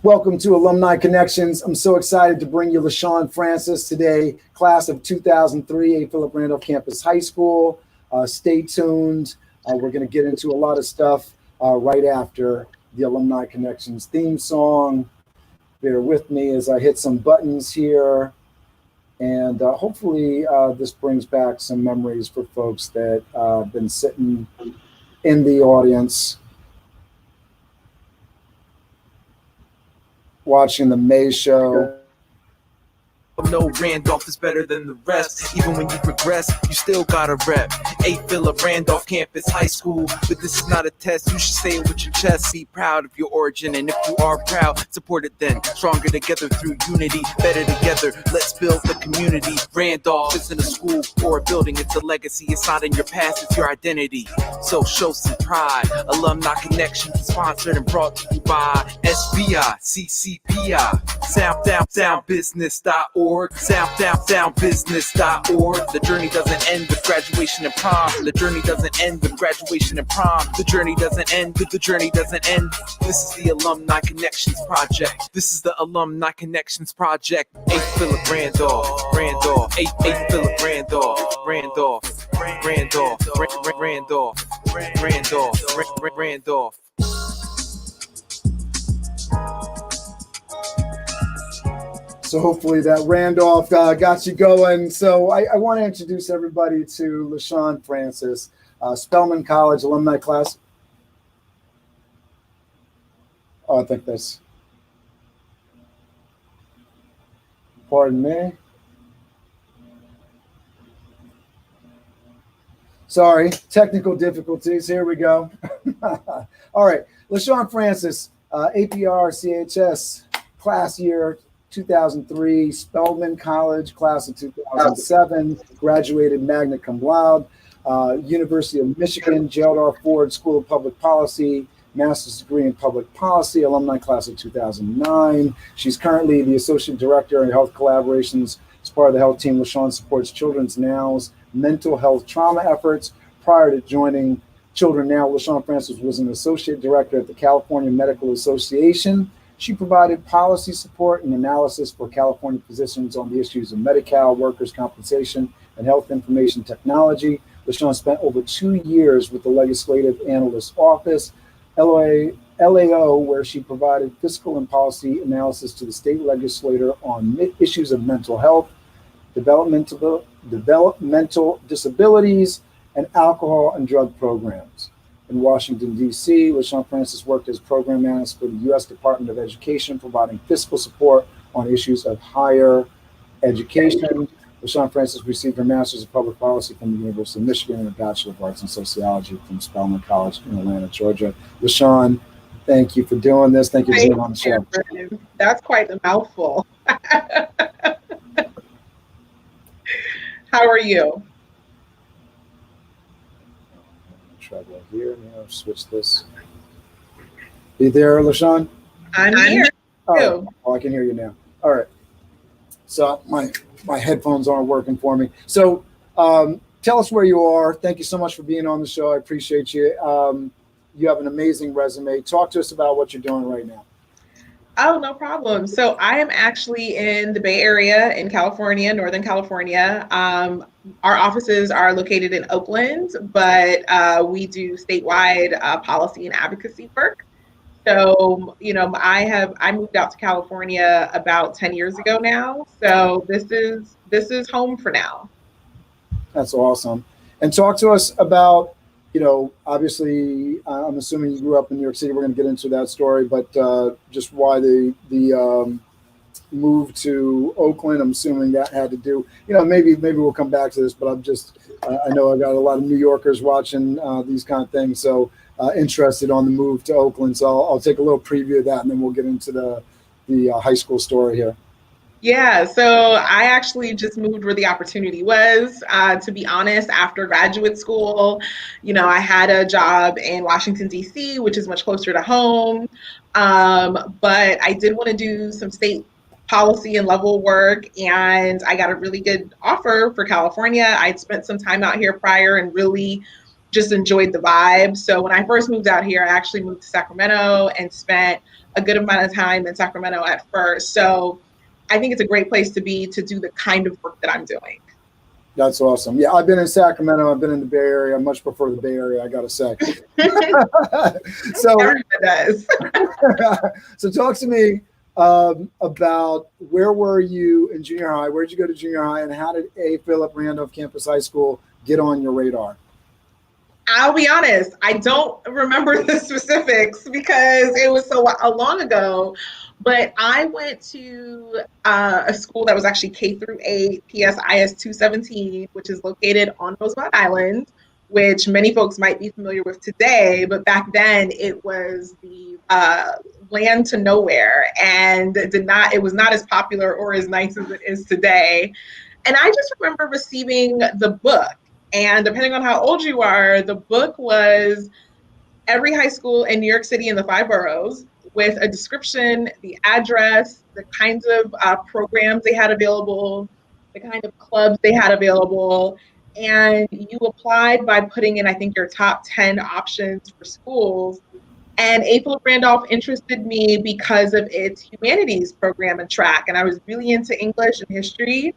Welcome to Alumni Connections. I'm so excited to bring you Lishaun Francis today, class of 2003, A. Philip Randolph Campus High School. Stay tuned. We're going to get into a lot of stuff right after the Alumni Connections theme song. Bear with me as I hit some buttons here. And hopefully this brings back some memories for folks that have been sitting in the audience watching the May show. No, Randolph is better than the rest. Even when you progress, you still gotta rep. A. Philip Randolph Campus High School. But this is not a test, you should say it with your chest. Be proud of your origin, and if you are proud, support it then. Stronger together through unity, better together, let's build the community. Randolph isn't a school or a building, it's a legacy. It's not in your past, it's your identity. So show some pride. Alumni Connections is sponsored and brought to you by SBI, CCPI, SoundBusiness.org. SoundBusiness.org. The journey doesn't end with graduation and prom. The journey doesn't end with graduation and prom. The journey doesn't end with the journey doesn't end. This is the Alumni Connections Project. This is the Alumni Connections Project. A. Philip Randolph. A. Philip Randolph. Randolph. So hopefully that Randolph got you going. So I want to introduce everybody to Lishaun Francis, Spelman College alumni class. Oh, I think that's, pardon me. Sorry, technical difficulties. Here we go. All right, Lishaun Francis, APRCHS class year 2003, Spelman College, class of 2007, graduated Magna cum laude, University of Michigan, Gerald R. Ford School of Public Policy, master's degree in public policy, alumni class of 2009. She's currently the associate director in health collaborations. As part of the health team, Lishaun supports Children's Now's mental health trauma efforts. Prior to joining Children Now, Lishaun Francis was an associate director at the California Medical Association. She provided policy support and analysis for California physicians on the issues of Medi-Cal, workers' compensation, and health information technology. Lishaun spent over 2 years with the Legislative Analyst Office, LAO, where she provided fiscal and policy analysis to the State Legislature on issues of mental health, developmental disabilities, and alcohol and drug programs. In Washington, D.C., Lishaun Francis worked as Program Analyst for the U.S. Department of Education, providing fiscal support on issues of higher education. Lishaun Francis received her Master's of Public Policy from the University of Michigan and a Bachelor of Arts in Sociology from Spelman College in Atlanta, Georgia. Lishaun, thank you for doing this. Thank you for being on the show. That's quite a mouthful. How are you? Try that here. Now switch this. Are you there, Lishaun? I'm here. Oh, I can hear you now. All right. So my headphones aren't working for me. So tell us where you are. Thank you so much for being on the show. I appreciate you. You have an amazing resume. Talk to us about what you're doing right now. Oh, no problem. So I am actually in the Bay Area in California, Northern California. Our offices are located in Oakland, but we do statewide policy and advocacy work. So, you know, I moved out to California about 10 years ago now. So this is home for now. That's awesome. And talk to us about, you know, obviously, I'm assuming you grew up in New York City. We're going to get into that story, but just why the move to Oakland. I'm assuming that had to do, you know, maybe we'll come back to this, but I'm just, I know I got a lot of New Yorkers watching these kind of things, so interested on the move to Oakland. So I'll take a little preview of that, and then we'll get into the high school story here. Yeah, so I actually just moved where the opportunity was. To be honest, after graduate school, you know, I had a job in Washington, D.C., which is much closer to home. But I did want to do some state policy and level work, and I got a really good offer for California. I'd spent some time out here prior and really just enjoyed the vibe. So when I first moved out here, I actually moved to Sacramento and spent a good amount of time in Sacramento at first. So I think it's a great place to be to do the kind of work that I'm doing. That's awesome. Yeah, I've been in Sacramento. I've been in the Bay Area. I much prefer the Bay Area, I got to say. So, everyone does. So talk to me about where were you in junior high? Where did you go to junior high? And how did A. Philip Randolph Campus High School get on your radar? I'll be honest, I don't remember the specifics because it was so long ago. But I went to a school that was actually K through 8, PSIS 217, which is located on Roosevelt Island, which many folks might be familiar with today. But back then, it was the land to nowhere, and it was not as popular or as nice as it is today. And I just remember receiving the book. And depending on how old you are, the book was every high school in New York City in the 5 boroughs, with a description, the address, the kinds of programs they had available, the kind of clubs they had available. And you applied by putting in, I think, your top 10 options for schools. And A. Philip Randolph interested me because of its humanities program and track. And I was really into English and history.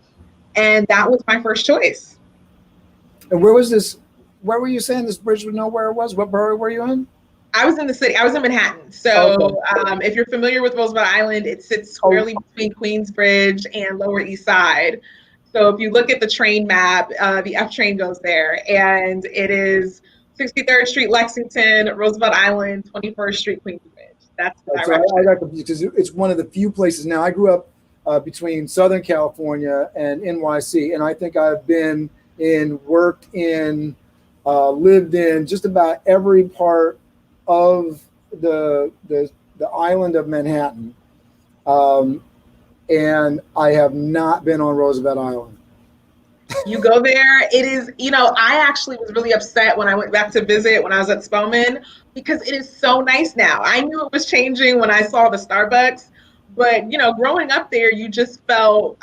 And that was my first choice. And where was this? Where were you saying this bridge would know where it was? What borough were you in? I was in the city. I was in Manhattan. So if you're familiar with Roosevelt Island, it sits squarely between Queensbridge and Lower East Side. So if you look at the train map, the F train goes there, and it is 63rd Street, Lexington, Roosevelt Island, 21st Street, Queensbridge. That's the direction. I got confused because it's one of the few places. Now, I grew up between Southern California and NYC, and I think I've been in, worked in, lived in just about every part of the island of Manhattan, and I have not been on Roosevelt Island. You go there, it is, I actually was really upset when I went back to visit when I was at Spelman, because it is so nice now. I knew it was changing when I saw the Starbucks, but growing up there, you just felt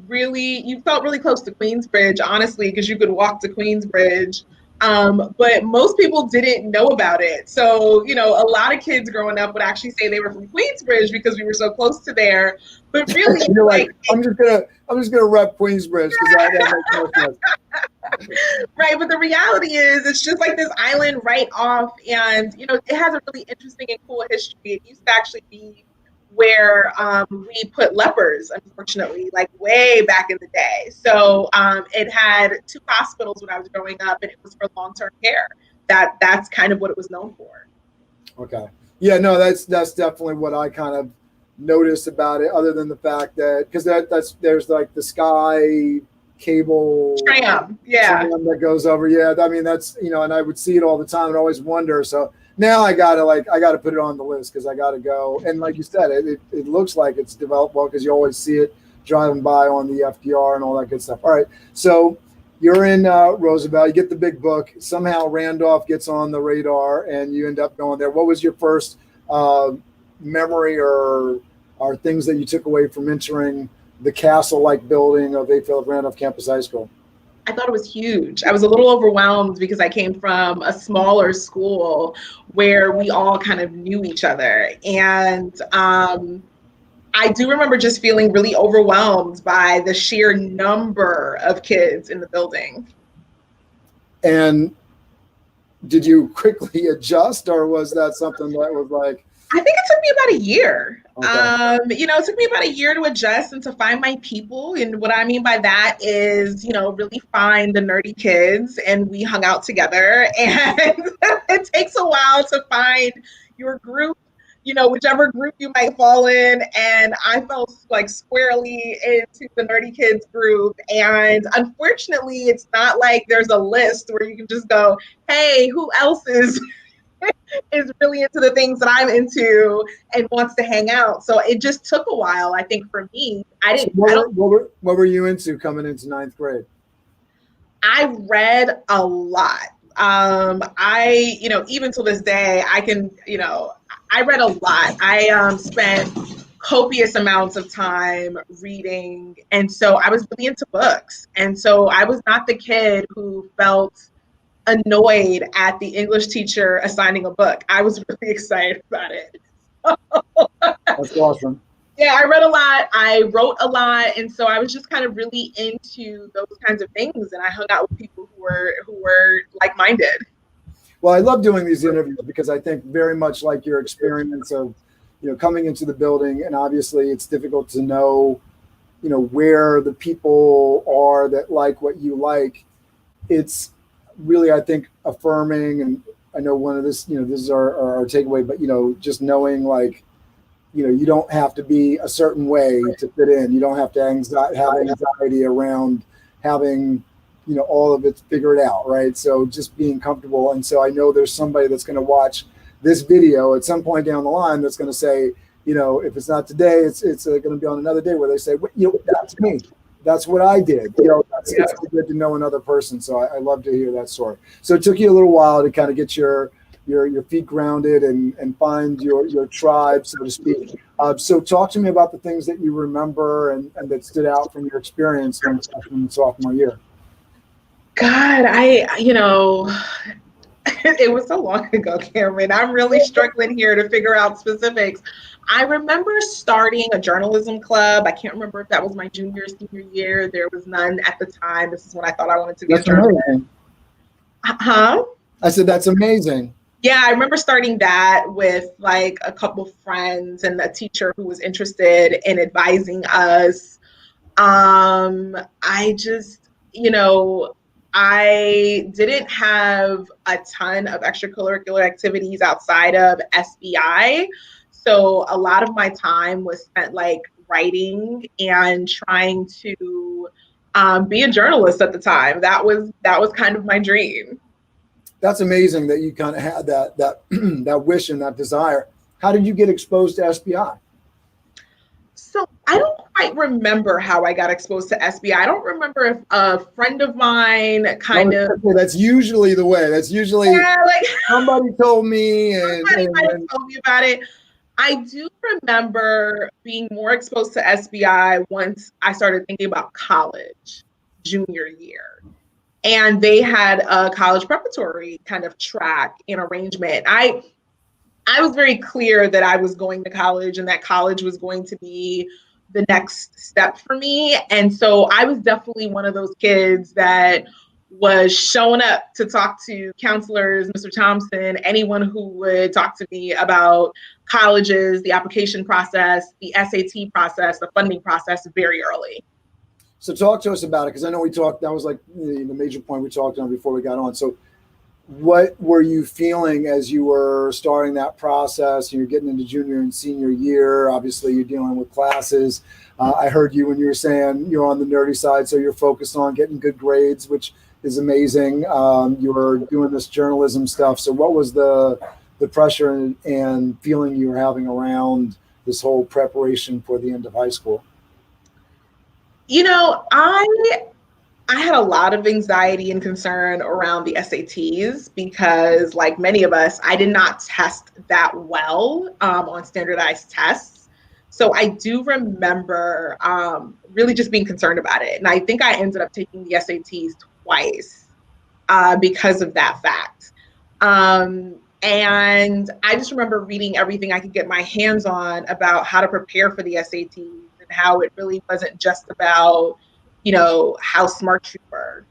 really close to Queensbridge, honestly, because you could walk to Queensbridge. But most people didn't know about it. So, a lot of kids growing up would actually say they were from Queensbridge because we were so close to there. But really, you're like, I'm just gonna rep Queensbridge because that makes no sense. Right, but the reality is, it's just like this island right off, and it has a really interesting and cool history. It used to actually be where we put lepers, unfortunately, like way back in the day. So it had 2 hospitals when I was growing up, and it was for long-term care. That's kind of what it was known for. Okay. Yeah, no, that's definitely what I kind of noticed about it, other than the fact that, because there's like the Sky cable tram that goes over. Yeah, I mean, that's, and I would see it all the time and always wonder. So now I gotta put it on the list because I gotta go. And like you said, it looks like it's developed well because you always see it driving by on the FDR and all that good stuff. All right, so you're in Roosevelt, you get the big book. Somehow Randolph gets on the radar and you end up going there. What was your first memory or things that you took away from entering the castle-like building of A. Philip Randolph Campus High School? I thought it was huge. I was a little overwhelmed because I came from a smaller school where we all kind of knew each other. And I do remember just feeling really overwhelmed by the sheer number of kids in the building. And did you quickly adjust, or was that something that was like? I think it took me about a year. Okay. It took me about a year to adjust and to find my people. And what I mean by that is, really find the nerdy kids, and we hung out together. And it takes a while to find your group, whichever group you might fall in. And I fell like squarely into the nerdy kids group. And unfortunately, it's not like there's a list where you can just go, hey, who else is really into the things that I'm into and wants to hang out. So it just took a while, I think, for me. What were you into coming into 9th grade? I read a lot. Even to this day, I read a lot. I spent copious amounts of time reading. And so I was really into books. And so I was not the kid who felt annoyed at the English teacher assigning a book. I was really excited about it. That's awesome. Yeah, I read a lot, I wrote a lot, and so I was just kind of really into those kinds of things, and I hung out with people who were like-minded. Well, I love doing these interviews because I think very much like your experience of, coming into the building, and obviously it's difficult to know, where the people are that like what you like. It's really, I think, affirming, and I know one of this, this is our takeaway, but just knowing like, you don't have to be a certain way to fit in. You don't have to have anxiety around having, all of it figured out, right? So just being comfortable. And so I know there's somebody that's going to watch this video at some point down the line that's going to say, if it's not today, it's going to be on another day where they say, that's me. That's what I did. It's good to know another person. So I love to hear that story. So it took you a little while to kind of get your feet grounded and find your tribe, so to speak. So talk to me about the things that you remember and that stood out from your experience during freshman and sophomore year. God, it was so long ago, Cameron. I'm really struggling here to figure out specifics. I remember starting a journalism club. I can't remember if that was my junior or senior year. There was none at the time. This is when I thought I wanted to be a journalist. Amazing. Huh? I said, that's amazing. Yeah, I remember starting that with like a couple friends and a teacher who was interested in advising us. I just, I didn't have a ton of extracurricular activities outside of SBI. So a lot of my time was spent like writing and trying to be a journalist at the time. That was kind of my dream. That's amazing that you kind of had that that wish and that desire. How did you get exposed to SBI? So I don't quite remember how I got exposed to SBI. I don't remember if a friend of mine That's usually the way. That's usually somebody told me somebody might have told me about it. I do remember being more exposed to SBI once I started thinking about college, junior year. And they had a college preparatory kind of track and arrangement. I was very clear that I was going to college and that college was going to be the next step for me. And so I was definitely one of those kids that was showing up to talk to counselors, Mr. Thompson, anyone who would talk to me about colleges, the application process, the SAT process, the funding process very early. So talk to us about it, because I know we talked, that was like the major point we talked on before we got on. So what were you feeling as you were starting that process? You're getting into junior and senior year. Obviously, you're dealing with classes. I heard you when you were saying you're on the nerdy side, so you're focused on getting good grades, which is amazing. You were doing this journalism stuff. So what was the pressure and feeling you were having around this whole preparation for the end of high school? I had a lot of anxiety and concern around the SATs because, like many of us, I did not test that well on standardized tests. So I do remember really just being concerned about it. And I think I ended up taking the SATs twice because of that fact. And I just remember reading everything I could get my hands on about how to prepare for the SATs and how it really wasn't just about how smart you were,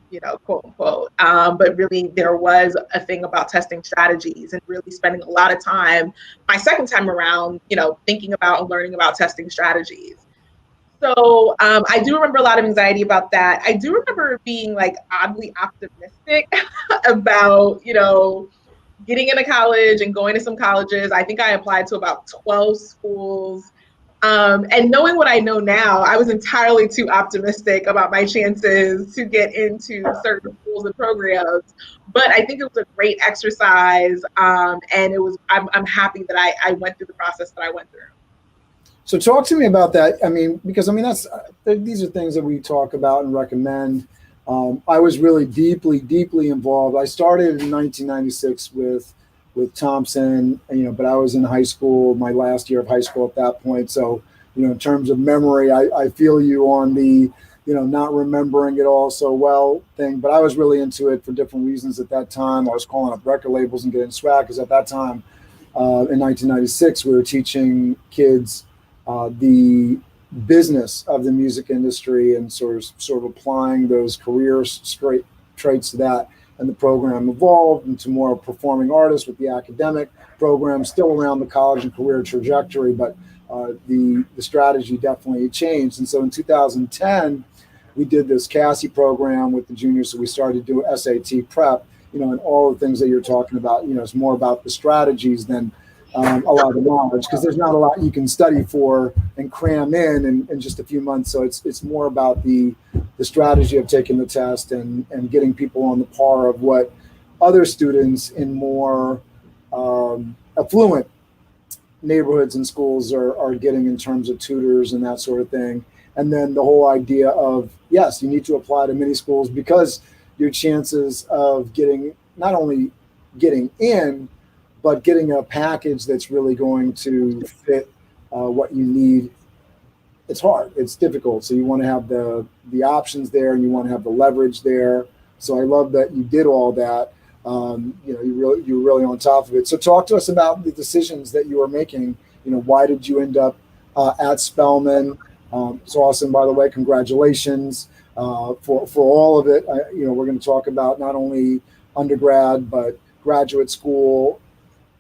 quote unquote. But really there was a thing about testing strategies and really spending a lot of time, my second time around, thinking about and learning about testing strategies. So I do remember a lot of anxiety about that. I do remember being like oddly optimistic about, getting into college and going to some colleges. I think I applied to about 12 schools. And knowing what I know now, I was entirely too optimistic about my chances to get into certain schools and programs. But I think it was a great exercise, and I'm happy that I went through the process that I went through. So talk to me about that. Because these are things that we talk about and recommend. I was really deeply involved. I started in 1996 with Thompson, but I was in high school, my last year of high school at that point. So, in terms of memory, I feel you on the not remembering it all so well thing. But I was really into it for different reasons at that time. I was calling up record labels and getting swag because at that time, in 1996, we were teaching kids the business of the music industry and sort of applying those career traits to that. And the program evolved into more performing artists with the academic program, still around the college and career trajectory, but the strategy definitely changed. And so in 2010, we did this CASI program with the juniors. So we started to do SAT prep, and all the things that you're talking about, it's more about the strategies than a lot of the knowledge, because there's not a lot you can study for and cram in just a few months. So it's more about the strategy of taking the test and getting people on the par of what other students in more affluent neighborhoods and schools are getting in terms of tutors and that sort of thing. And then the whole idea of, yes, you need to apply to many schools because your chances of getting, not only getting in, but getting a package that's really going to fit what you need, it's hard, it's difficult. So you want to have the options there and you want to have the leverage there. So I love that you did all that. You're really on top of it. So talk to us about the decisions that you were making. Why did you end up at Spelman? It's awesome, by the way. Congratulations for all of it. We're going to talk about not only undergrad but graduate school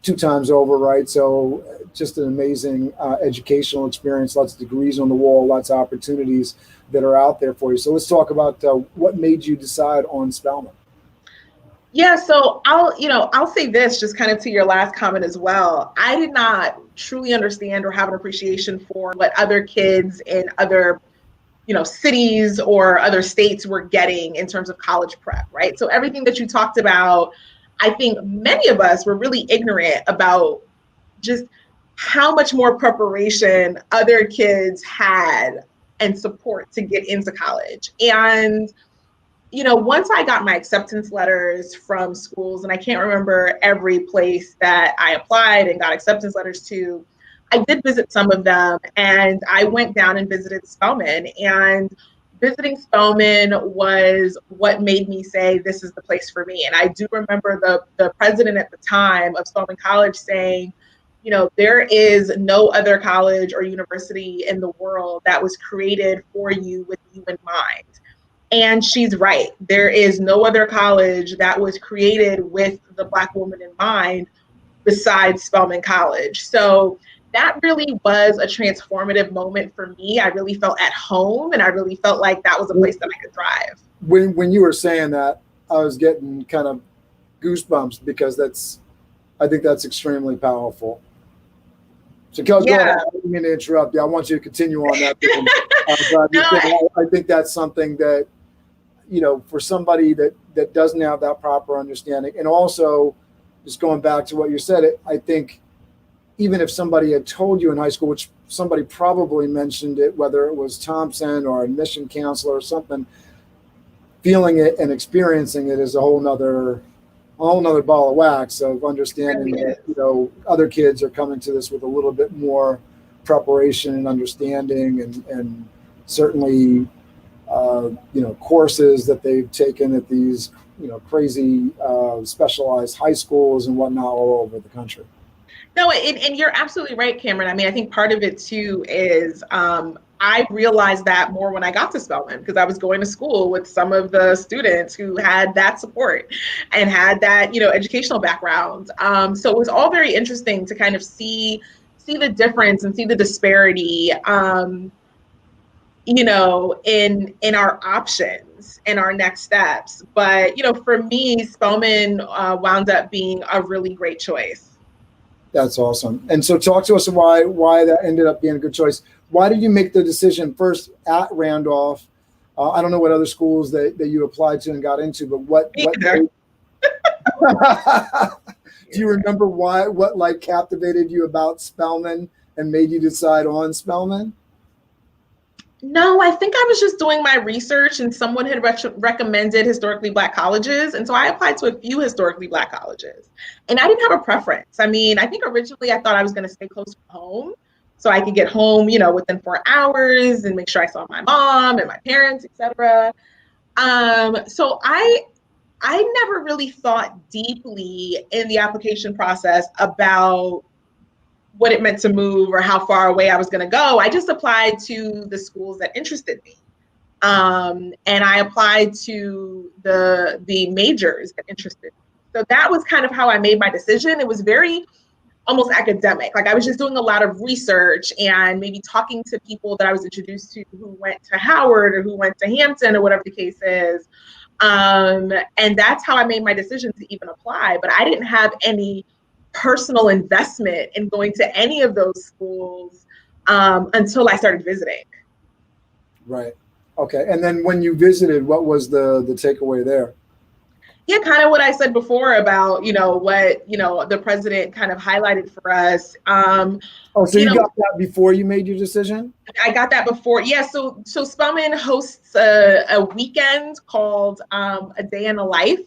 2 times over, right? So just an amazing educational experience. Lots of degrees on the wall, lots of opportunities that are out there for you. So let's talk about what made you decide on Spelman. Yeah, so I'll say this just kind of to your last comment as well. I did not truly understand or have an appreciation for what other kids in other, cities or other states were getting in terms of college prep, right? So everything that you talked about, I think many of us were really ignorant about just how much more preparation other kids had and support to get into college. And once I got my acceptance letters from schools, and I can't remember every place that I applied and got acceptance letters to, I did visit some of them, and I went down and visited Spelman. And visiting Spelman was what made me say, this is the place for me. And I do remember the president at the time of Spelman College saying, there is no other college or university in the world that was created for you with you in mind. And she's right. There is no other college that was created with the Black woman in mind besides Spelman College. So that really was a transformative moment for me. I really felt at home, and I really felt like that was a place that I could thrive. When you were saying that, I was getting kind of goosebumps because I think that's extremely powerful. So go ahead. I didn't mean to interrupt you. I want you to continue on that. I think that's something that, for somebody that doesn't have that proper understanding. And also, just going back to what you said, I think even if somebody had told you in high school, which somebody probably mentioned it, whether it was Thompson or admission counselor or something, feeling it and experiencing it is a whole nother ball of wax of understanding that, other kids are coming to this with a little bit more preparation and understanding and certainly, courses that they've taken at these, crazy specialized high schools and whatnot all over the country. No, and you're absolutely right, Cameron. I mean, I think part of it too is I realized that more when I got to Spelman, because I was going to school with some of the students who had that support and had that, educational background. So it was all very interesting to kind of see the difference and see the disparity, in our options and our next steps. But, for me, Spelman wound up being a really great choice. That's awesome. And so talk to us why that ended up being a good choice. Why did you make the decision first at Randolph? I don't know what other schools that you applied to and got into, but what do you remember what captivated you about Spelman and made you decide on Spelman? No, I think I was just doing my research and someone had recommended historically Black colleges. And so I applied to a few historically Black colleges and I didn't have a preference. I mean, I think originally I thought I was going to stay close to home. so I could get home, within 4 hours and make sure I saw my mom and my parents, etc. So I never really thought deeply in the application process about what it meant to move or how far away I was going to go. I just applied to the schools that interested me. And I applied to the majors that interested me. So that was kind of how I made my decision. It was very almost academic. Like I was just doing a lot of research and maybe talking to people that I was introduced to who went to Howard or who went to Hampton or whatever the case is. And that's how I made my decision to even apply. But I didn't have any personal investment in going to any of those schools until I started visiting. Right. Okay. And then when you visited, what was the takeaway there? Yeah, kind of what I said before about, what, the president kind of highlighted for us. So you got that before you made your decision? I got that before. Yeah. So Spelman hosts a weekend called A Day in the Life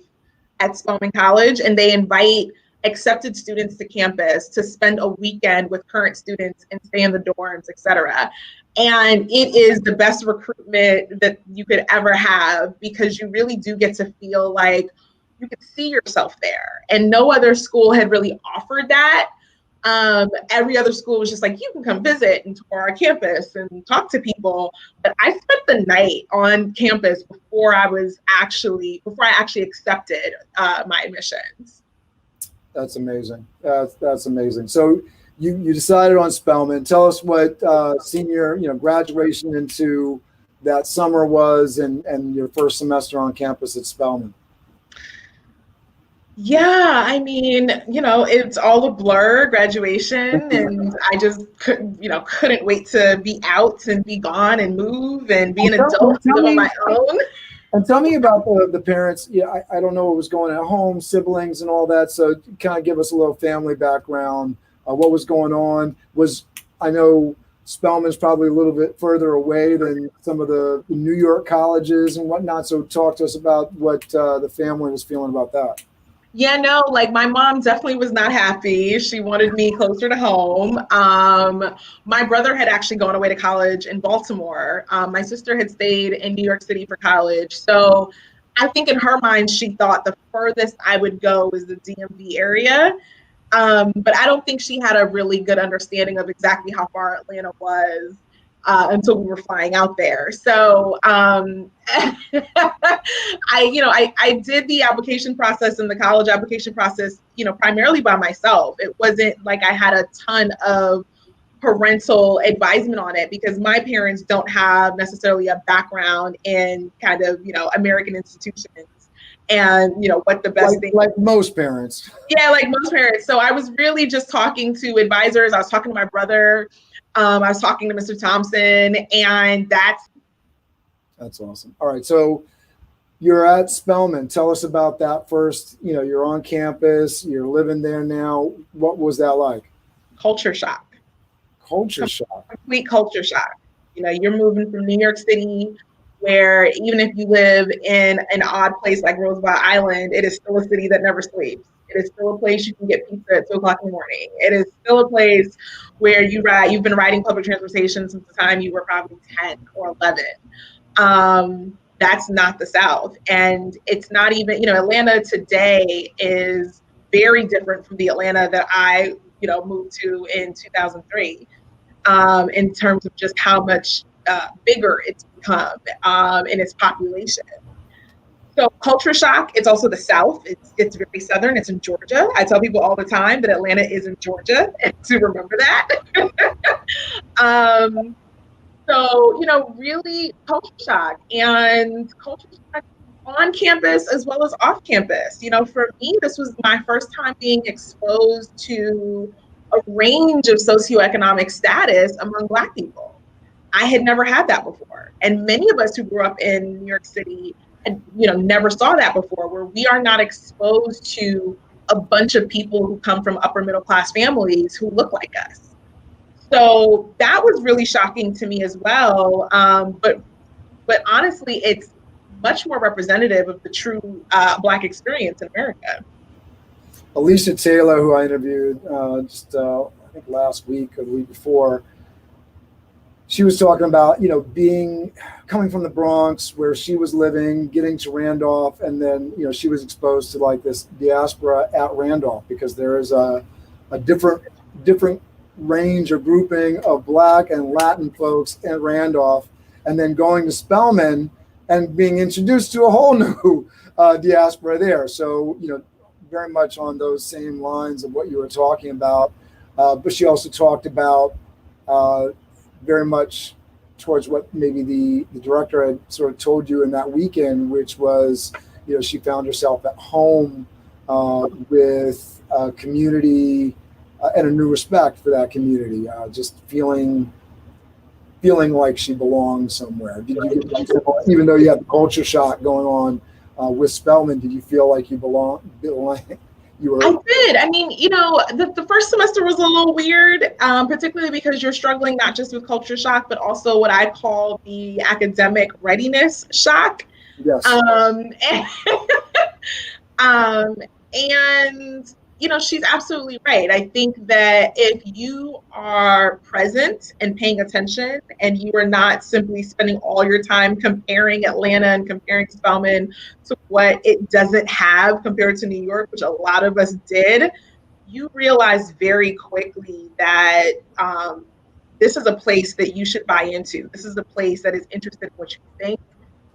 at Spelman College, and they invite accepted students to campus to spend a weekend with current students and stay in the dorms, et cetera. And it is the best recruitment that you could ever have, because you really do get to feel like you could see yourself there. And no other school had really offered that. Every other school was just like, you can come visit and tour our campus and talk to people. But I spent the night on campus before I actually accepted my admissions. That's amazing. That's amazing. So you decided on Spelman. Tell us what senior, graduation into that summer was, and your first semester on campus at Spelman. Yeah, I mean, it's all a blur, graduation, and I just couldn't wait to be out and be gone and move and be an adult and live on my own. And tell me about the parents. Yeah, I don't know what was going on at home, siblings and all that. So kind of give us a little family background. What was going on? I know Spelman's probably a little bit further away than some of the New York colleges and whatnot. So talk to us about what the family was feeling about that. Yeah, no, like my mom definitely was not happy. She wanted me closer to home. My brother had actually gone away to college in Baltimore. My sister had stayed in New York City for college. So I think in her mind, she thought the furthest I would go was the DMV area. But I don't think she had a really good understanding of exactly how far Atlanta was until we were flying out there. So I did the application process and the college application process, primarily by myself. It wasn't like I had a ton of parental advisement on it, because my parents don't have necessarily a background in kind of, American institutions. And what the best thing, like most parents. Yeah, like most parents. So I was really just talking to advisors. I was talking to my brother. I was talking to Mr. Thompson, and that's awesome. All right, so you're at Spelman. Tell us about that first. You're on campus. You're living there now. What was that like? Culture shock. Culture shock. Complete culture shock. You're moving from New York City, where even if you live in an odd place like Roosevelt Island, it is still a city that never sleeps. It is still a place you can get pizza at 2:00 in the morning. It is still a place where you've been riding public transportation since the time you were probably 10 or 11. That's not the South. And it's not even, Atlanta today is very different from the Atlanta that I, moved to in 2003, in terms of just how much bigger it's become in its population. So culture shock, it's also the South. It's very Southern. It's in Georgia. I tell people all the time that Atlanta is in Georgia, and to remember that. So, really culture shock, and culture shock on campus as well as off campus. For me, this was my first time being exposed to a range of socioeconomic status among Black people. I had never had that before. And many of us who grew up in New York City, never saw that before, where we are not exposed to a bunch of people who come from upper middle class families who look like us. So that was really shocking to me as well. But honestly, it's much more representative of the true Black experience in America. Alicia Taylor, who I interviewed I think last week or the week before, she was talking about, coming from the Bronx where she was living, getting to Randolph, and then, she was exposed to like this diaspora at Randolph because there is a different range or grouping of Black and Latin folks at Randolph, and then going to Spelman and being introduced to a whole new diaspora there. So, very much on those same lines of what you were talking about. But she also talked about very much towards what maybe the director had sort of told you in that weekend, which was, she found herself at home with a community and a new respect for that community, just feeling like she belonged somewhere. Did you, even though you had the culture shock going on with Spelman, did you feel like you belonged? I did. I mean, the first semester was a little weird, particularly because you're struggling not just with culture shock, but also what I call the academic readiness shock. Yes. And she's absolutely right. I think that if you are present and paying attention, and you are not simply spending all your time comparing Atlanta and comparing Spelman to what it doesn't have compared to New York, which a lot of us did, you realize very quickly that this is a place that you should buy into. This is a place that is interested in what you think.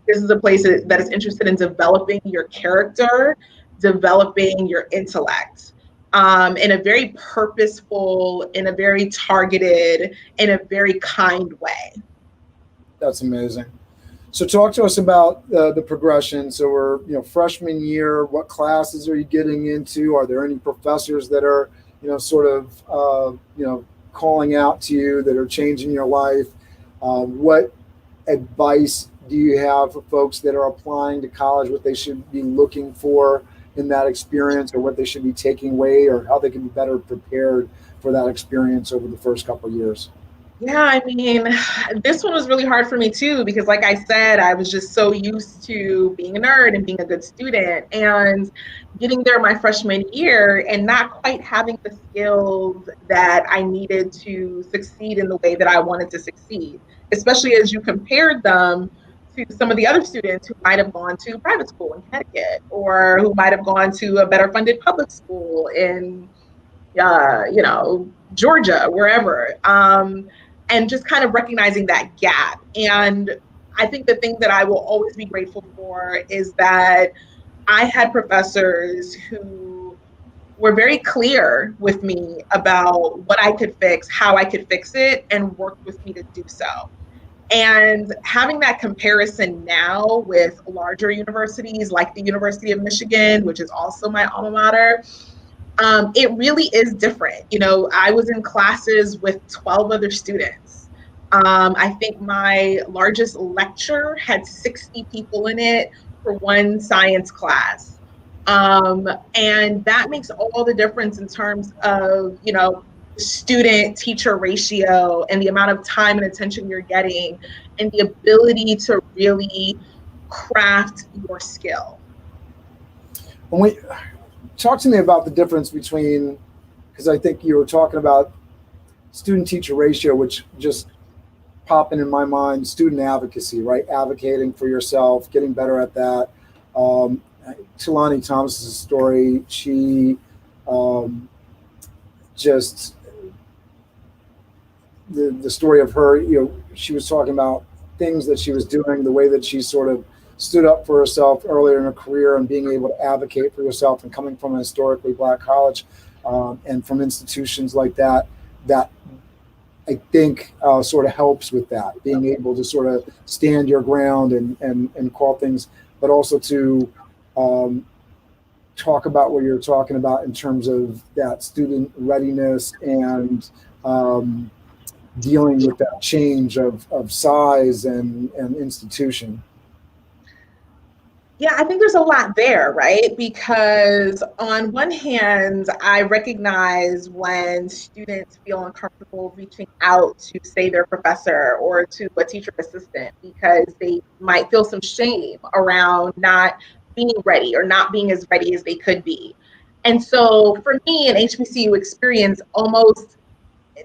This is a place that is interested in developing your character, developing your intellect. In a very purposeful, in a very targeted, in a very kind way. That's amazing. So talk to us about the progression. So we're, freshman year, what classes are you getting into? Are there any professors that are, calling out to you that are changing your life? What advice do you have for folks that are applying to college, what they should be looking for in that experience, or what they should be taking away, or how they can be better prepared for that experience over the first couple of years? Yeah, I mean, this one was really hard for me too, because like I said, I was just so used to being a nerd and being a good student, and getting there my freshman year and not quite having the skills that I needed to succeed in the way that I wanted to succeed, especially as you compared them to some of the other students who might have gone to private school in Connecticut, or who might have gone to a better funded public school in, Georgia, wherever. And just kind of recognizing that gap. And I think the thing that I will always be grateful for is that I had professors who were very clear with me about what I could fix, how I could fix it, and worked with me to do so. And having that comparison now with larger universities like the University of Michigan, which is also my alma mater, it really is different. I was in classes with 12 other students. I think my largest lecture had 60 people in it for one science class. And that makes all the difference in terms of, student teacher ratio and the amount of time and attention you're getting, and the ability to really craft your skill. Talk to me about the difference between, because I think you were talking about student teacher ratio, which just popping in my mind, student advocacy, right? Advocating for yourself, getting better at that. Talani Thomas's story, she just, the story of her, she was talking about things that she was doing, the way that she sort of stood up for herself earlier in her career, and being able to advocate for yourself, and coming from a historically Black college and from institutions like that I think sort of helps with that, being able to sort of stand your ground and call things, but also to talk about what you're talking about in terms of that student readiness and dealing with that change of size and institution. Yeah, I think there's a lot there, right? Because on one hand, I recognize when students feel uncomfortable reaching out to, say, their professor or to a teacher assistant, because they might feel some shame around not being ready or not being as ready as they could be. And so for me, an HBCU experience almost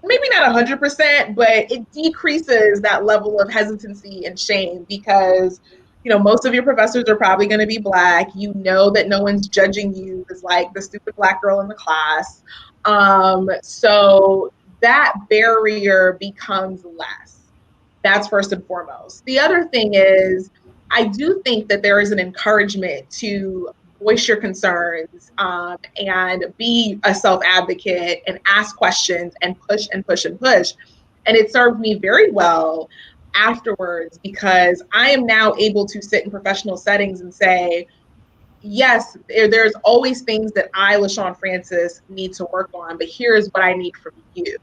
maybe not 100%, but it decreases that level of hesitancy and shame because, you know, most of your professors are probably going to be Black. You know that no one's judging you as like the stupid Black girl in the class. So that barrier becomes less. That's first and foremost. The other thing is, I do think that there is an encouragement to voice your concerns and be a self-advocate and ask questions and push and push and push. And it served me very well afterwards because I am now able to sit in professional settings and say, yes, there's always things that I, Lishaun Francis, need to work on, but here's what I need from you.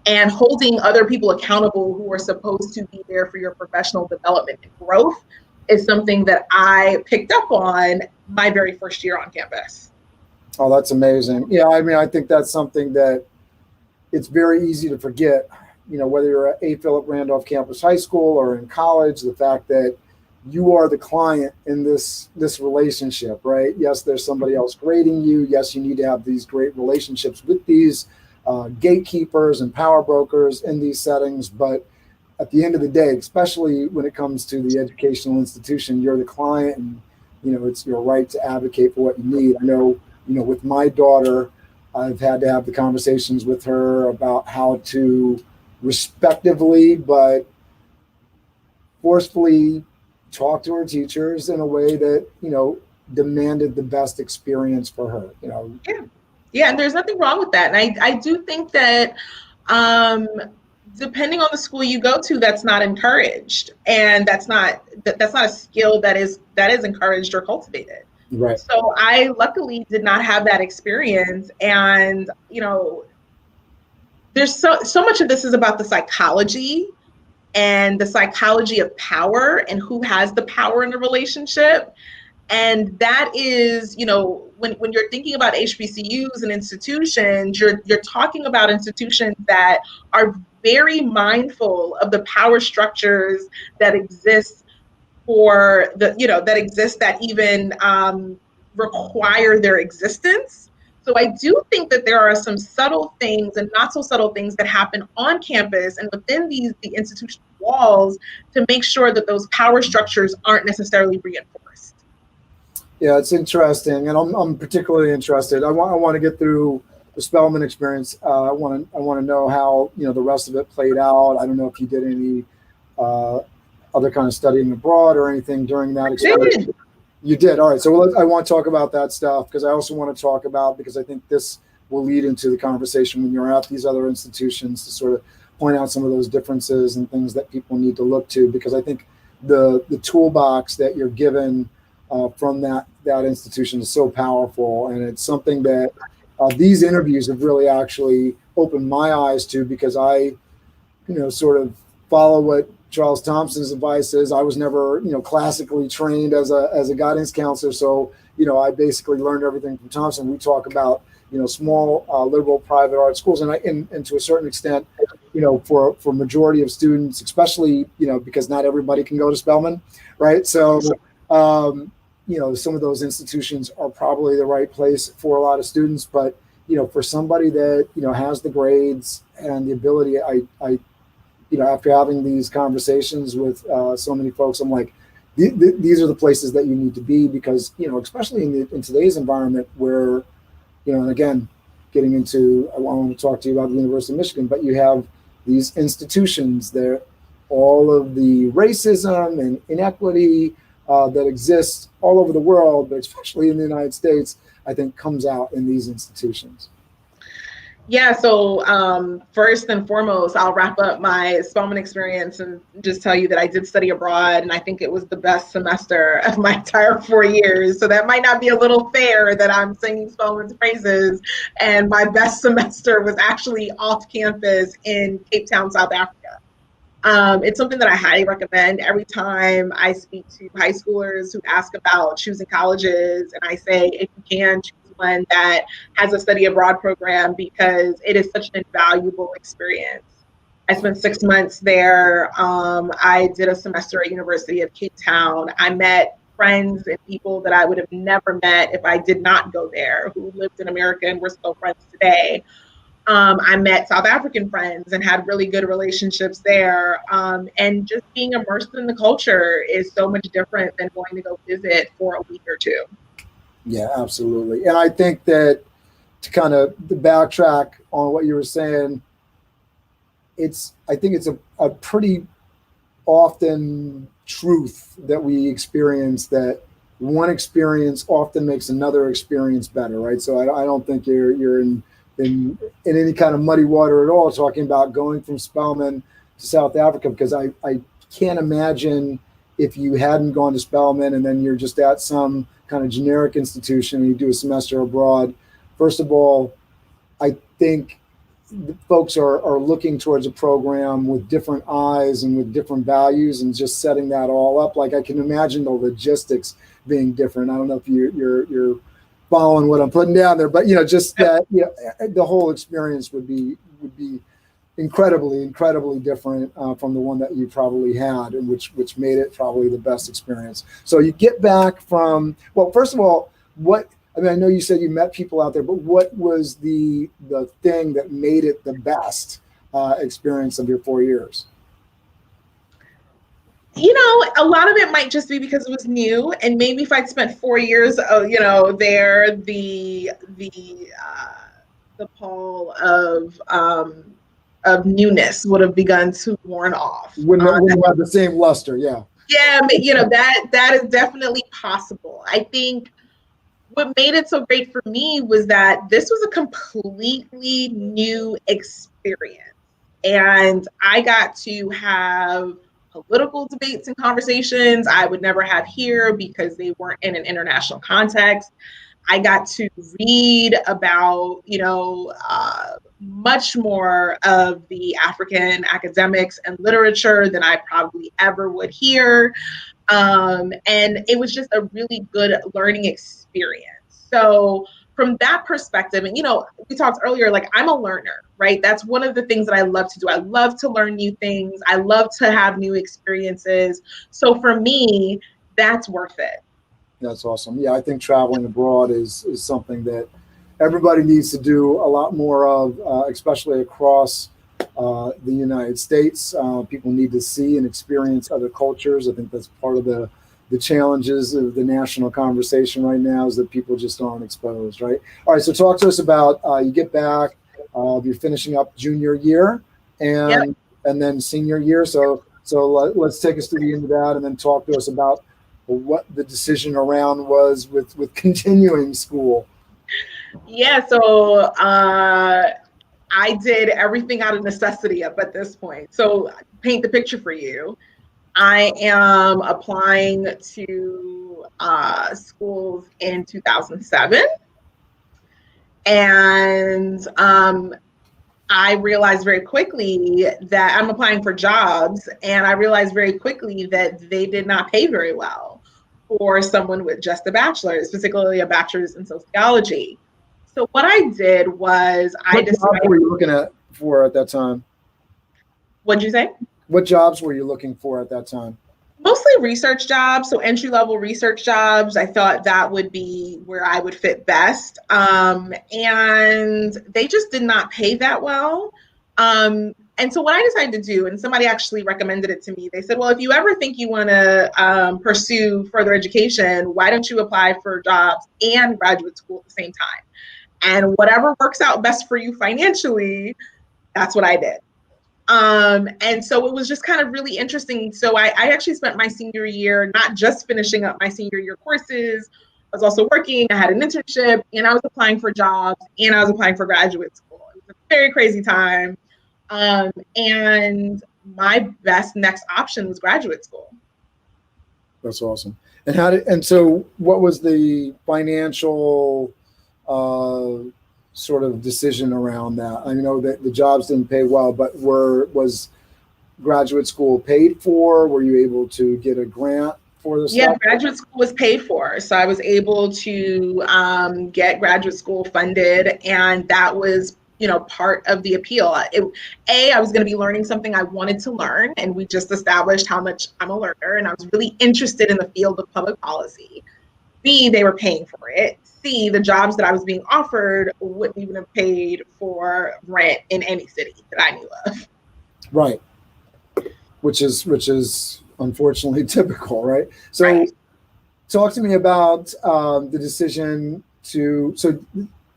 And holding other people accountable who are supposed to be there for your professional development and growth is something that I picked up on my very first year on campus. Oh, that's amazing. Yeah, I mean, I think that's something that it's very easy to forget, you know, whether you're at A. Philip Randolph Campus High School or in college, the fact that you are the client in this relationship, right? Yes, there's somebody else grading you. Yes, you need to have these great relationships with these gatekeepers and power brokers in these settings. But at the end of the day, especially when it comes to the educational institution, you're the client and, you know, it's your right to advocate for what you need. I know, you know, with my daughter, I've had to have the conversations with her about how to respectively, but forcefully talk to her teachers in a way that, you know, demanded the best experience for her, you know. Yeah, and there's nothing wrong with that. And I do think that depending on the school you go to, that's not encouraged. And that's not a skill that is encouraged or cultivated. Right. So I luckily did not have that experience. And, you know, there's so much of this is about the psychology and the psychology of power and who has the power in the relationship. And that is, you know, when you're thinking about HBCUs and institutions, you're talking about institutions that are very mindful of the power structures that exist for the, you know, that exist that even require their existence. So I do think that there are some subtle things and not so subtle things that happen on campus and within the institutional walls to make sure that those power structures aren't necessarily reinforced. Yeah, it's interesting, and I'm particularly interested. I want to get through the Spelman experience. I want to know how, you know, the rest of it played out. I don't know if you did any other kind of studying abroad or anything during that experience. You did. All right. So I want to talk about that stuff because I also want to talk about, because I think this will lead into the conversation when you're at these other institutions to sort of point out some of those differences and things that people need to look to, because I think the toolbox that you're given from that institution is so powerful, and it's something that these interviews have really actually opened my eyes to, because I, you know, sort of follow what Charles Thompson's advice is. I was never, you know, classically trained as a guidance counselor, so, you know, I basically learned everything from Thompson. We talk about, you know, small liberal private art schools, and to a certain extent, you know, for majority of students, especially, you know, because not everybody can go to Spelman, right? So you know, some of those institutions are probably the right place for a lot of students, but, you know, for somebody that, you know, has the grades and the ability, I you know, after having these conversations with so many folks, I'm like, these are the places that you need to be, because, you know, especially in today's environment where, you know, and again, getting into, I want to talk to you about the University of Michigan, but you have these institutions there, all of the racism and inequity that exists all over the world, but especially in the United States, I think comes out in these institutions. Yeah, so first and foremost, I'll wrap up my Spelman experience and just tell you that I did study abroad, and I think it was the best semester of my entire 4 years. So that might not be a little fair that I'm singing Spelman's praises, and my best semester was actually off campus in Cape Town, South Africa. It's something that I highly recommend. Every time I speak to high schoolers who ask about choosing colleges, and I say, if you can, choose one that has a study abroad program, because it is such an invaluable experience. I spent 6 months there. I did a semester at University of Cape Town. I met friends and people that I would have never met if I did not go there, who lived in America and we're still friends today. I met South African friends and had really good relationships there. And just being immersed in the culture is so much different than going to go visit for a week or two. Yeah, absolutely. And I think that to kind of backtrack on what you were saying, I think it's a pretty often truth that we experience that one experience often makes another experience better, right? So I don't think you're in any kind of muddy water at all talking about going from Spelman to South Africa, because I can't imagine if you hadn't gone to Spelman and then you're just at some kind of generic institution and you do a semester abroad. First of all, I think folks are looking towards a program with different eyes and with different values and just setting that all up. Like I can imagine the logistics being different. I don't know if you're following what I'm putting down there, but just that the whole experience would be incredibly different from the one that you probably had, and which made it probably the best experience. So you get back from, well, first of all, I know you said you met people out there, but what was the thing that made it the best experience of your 4 years? A lot of it might just be because it was new, and maybe if I'd spent 4 years, there, the pall of newness would have begun to worn off. Wouldn't have the same luster, yeah. Yeah, that is definitely possible. I think what made it so great for me was that this was a completely new experience. And I got to have political debates and conversations I would never have here because they weren't in an international context. I got to read about, much more of the African academics and literature than I probably ever would hear. And it was just a really good learning experience. So from that perspective, and we talked earlier, like I'm a learner, right? That's one of the things that I love to do. I love to learn new things. I love to have new experiences. So for me, that's worth it. That's awesome. Yeah, I think traveling abroad is something that everybody needs to do a lot more of, especially across the United States. People need to see and experience other cultures. I think that's part of the challenges of the national conversation right now, is that people just aren't exposed, right? All right, so talk to us about, you get back, you're finishing up junior year and then senior year. So let's take us through the end of that and then talk to us about what the decision around was with continuing school. Yeah, so I did everything out of necessity up at this point. So paint the picture for you. I am applying to schools in 2007. And I realized very quickly that I'm applying for jobs, and I realized very quickly that they did not pay very well for someone with just a bachelor's, particularly a bachelor's in sociology. So what I did was What jobs were you looking for at that time? What'd you say? What jobs were you looking for at that time? Mostly research jobs, so entry-level research jobs. I thought that would be where I would fit best. And they just did not pay that well. And so what I decided to do, and somebody actually recommended it to me, they said, well, if you ever think you want to pursue further education, why don't you apply for jobs and graduate school at the same time? And whatever works out best for you financially, that's what I did. And so it was just kind of really interesting. So I actually spent my senior year not just finishing up my senior year courses, I was also working, I had an internship, and I was applying for jobs, and I was applying for graduate school. It was a very crazy time. And my best next option was graduate school. That's awesome. And so what was the financial sort of decision around that? I know that the jobs didn't pay well, but was graduate school paid for? Were you able to get a grant for this? Yeah, graduate school was paid for. So I was able to get graduate school funded, and that was part of the appeal. I was going to be learning something I wanted to learn, and we just established how much I'm a learner, and I was really interested in the field of public policy. B, they were paying for it. C, the jobs that I was being offered wouldn't even have paid for rent in any city that I knew of. Right. Which is unfortunately typical, right? So Right. talk to me about the decision to, so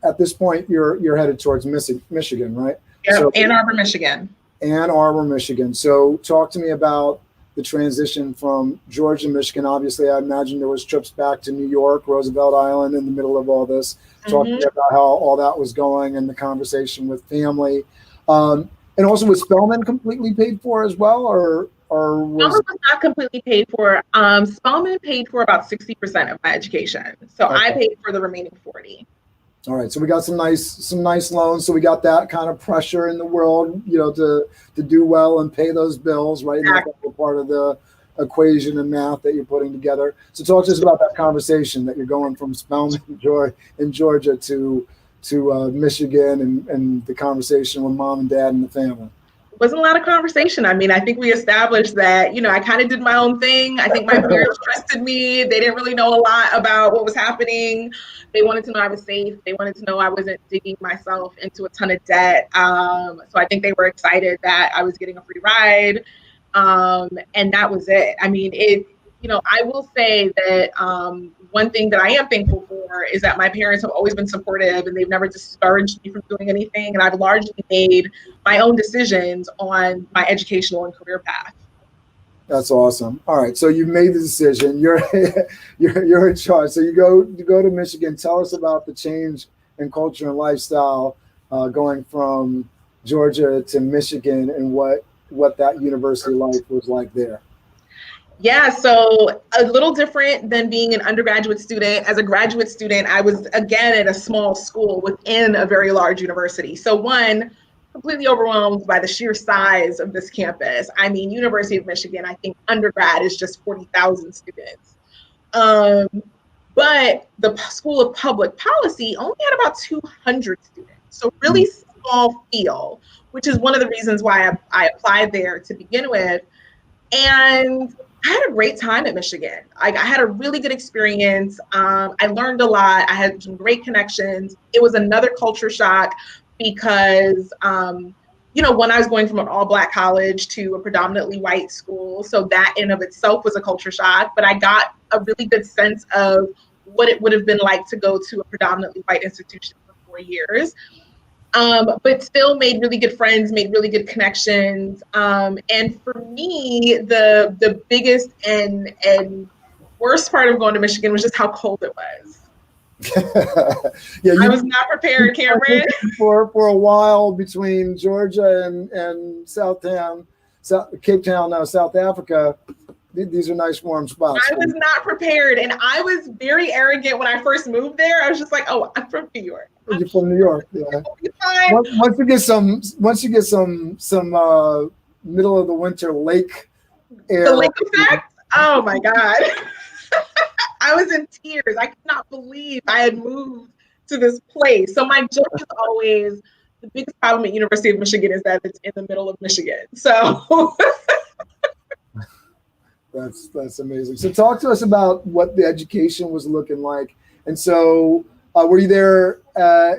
at this point you're headed towards Michigan, right? Yep, So, Ann Arbor, Michigan. Ann Arbor, Michigan. So talk to me about the transition from Georgia to Michigan. Obviously, I imagine there was trips back to New York, Roosevelt Island in the middle of all this. Talk to me about how all that was going and the conversation with family. And also, was Spelman completely paid for as well, or was Spelman was not completely paid for. Spelman paid for about 60% of my education, so okay. I paid for the remaining 40. All right, so we got some nice loans. So we got that kind of pressure in the world, you know, to do well and pay those bills, right? Exactly. And that's part of the equation and math that you're putting together. So talk to us about that conversation that you're going from Spelman in Georgia to Michigan and the conversation with mom and dad and the family. Wasn't a lot of conversation. I mean, I think we established that, you know, I kind of did my own thing. I think my parents trusted me. They didn't really know a lot about what was happening. They wanted to know I was safe. They wanted to know I wasn't digging myself into a ton of debt. So I think they were excited that I was getting a free ride. And that was it. I mean, you know, I will say that one thing that I am thankful for is that my parents have always been supportive and they've never discouraged me from doing anything. And I've largely made my own decisions on my educational and career path. That's awesome. All right, so you made the decision. You're you're in charge. So you go to Michigan. Tell us about the change in culture and lifestyle going from Georgia to Michigan and what that university life was like there. Yeah, so a little different than being an undergraduate student. As a graduate student, I was again at a small school within a very large university. So one, completely overwhelmed by the sheer size of this campus. I mean, University of Michigan, I think undergrad is just 40,000 students. But the School of Public Policy only had about 200 students. So really small field, which is one of the reasons why I applied there to begin with. And I had a great time at Michigan. I had a really good experience. I learned a lot. I had some great connections. It was another culture shock because, you know, when I was going from an all-Black college to a predominantly white school, so that in of itself was a culture shock, but I got a really good sense of what it would have been like to go to a predominantly white institution for 4 years. But still made really good friends, made really good connections. And for me, the biggest and worst part of going to Michigan was just how cold it was. Yeah, I was not prepared, Cameron. For a while between Georgia and Cape Town, South Africa. These are nice warm spots. I was not prepared, and I was very arrogant when I first moved there. I was just like, "Oh, I'm from New York." You're from New York, yeah. Once you get some middle of the winter lake air. The lake effect? Oh my God. I was in tears. I could not believe I had moved to this place. So my joke is always, the biggest problem at University of Michigan is that it's in the middle of Michigan. So That's amazing. So talk to us about what the education was looking like. And so were you there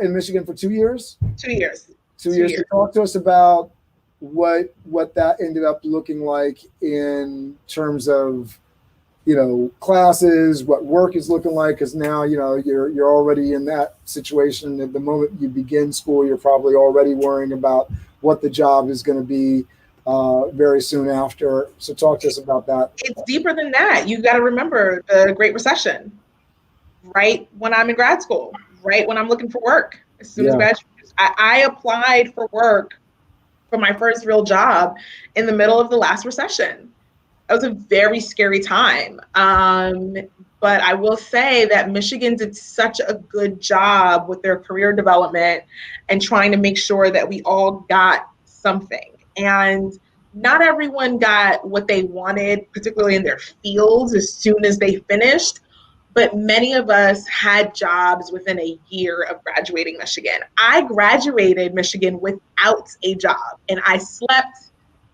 in Michigan for 2 years? 2 years. 2 years. So talk to us about what that ended up looking like in terms of, you know, classes, what work is looking like, because now, you know, you're already in that situation. At the moment you begin school, you're probably already worrying about what the job is going to be very soon after. So talk to us about that. It's deeper than that. You got to remember the Great Recession, right when I'm in grad school, right when I'm looking for work. As soon as graduate, I applied for work for my first real job in the middle of the last recession. It was a very scary time. But I will say that Michigan did such a good job with their career development and trying to make sure that we all got something. And not everyone got what they wanted, particularly in their fields, as soon as they finished. But many of us had jobs within a year of graduating Michigan. I graduated Michigan without a job, and I slept